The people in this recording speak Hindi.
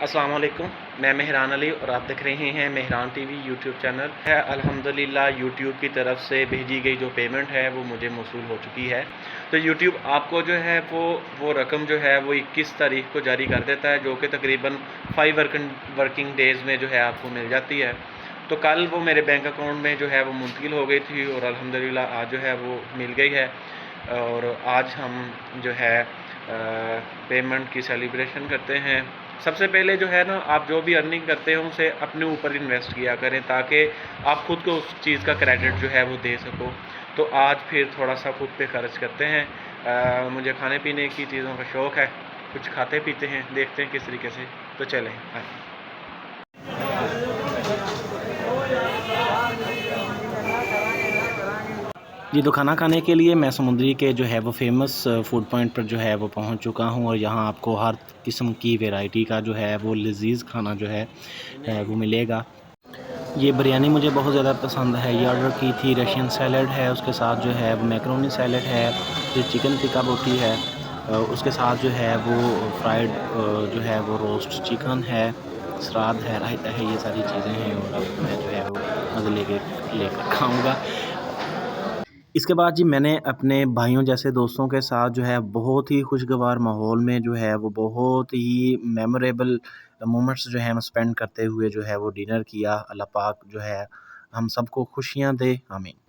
अस्सलाम वालेकुम। मैं मेहरान अली और आप देख रहे हैं मेहरान टीवी यूट्यूब चैनल है। अल्हम्दुलिल्लाह यूट्यूब की तरफ से भेजी गई जो पेमेंट है वो मुझे मौसूल हो चुकी है। तो यूट्यूब आपको जो है वो रकम जो है वो 21 तारीख को जारी कर देता है, जो कि तकरीबन 5 वर्किंग डेज़ में जो है आपको मिल जाती है। तो कल वो मेरे बैंक अकाउंट में जो है वो मुंतकिल हो गई थी और अल्हम्दुलिल्लाह आज जो है वो मिल गई है। और आज हम जो है पेमेंट की सेलिब्रेशन करते हैं। सबसे पहले जो है ना, आप जो भी अर्निंग करते हो उसे अपने ऊपर इन्वेस्ट किया करें, ताकि आप खुद को उस चीज़ का क्रेडिट जो है वो दे सको। तो आज फिर थोड़ा-सा खुद पे खर्च करते हैं। मुझे खाने-पीने की चीज़ों का शौक़ है, कुछ खाते-पीते हैं, देखते हैं किस तरीके से। तो चलें आए। जी, तो खाना खाने के लिए मैं समुंदरी के जो है वो फ़ेमस फ़ूड पॉइंट पर जो है वो पहुंच चुका हूं, और यहाँ आपको हर किस्म की वैरायटी का जो है वो लज़ीज़ खाना जो है वो मिलेगा। ये बिरयानी मुझे बहुत ज़्यादा पसंद है। ये ऑर्डर की थी। रशियन सैलड है, उसके साथ जो है वो मैकरोनी सैलड है, फिर चिकन टिक्का बोटी है, उसके साथ जो है वो फ्राइड जो है वो रोस्ट चिकन है, सलाद है, रायता है, ये सारी चीज़ें हैं। और अब मैं जो है वो मज़े लेकर खाऊँगा। इसके बाद जी मैंने अपने भाइयों जैसे दोस्तों के साथ जो है बहुत ही खुशगवार माहौल में जो है वो बहुत ही मेमोरेबल मोमेंट्स जो है हम स्पेंड करते हुए जो है वो डिनर किया। अल्लाह पाक जो है हम सबको खुशियाँ दे, आमीन।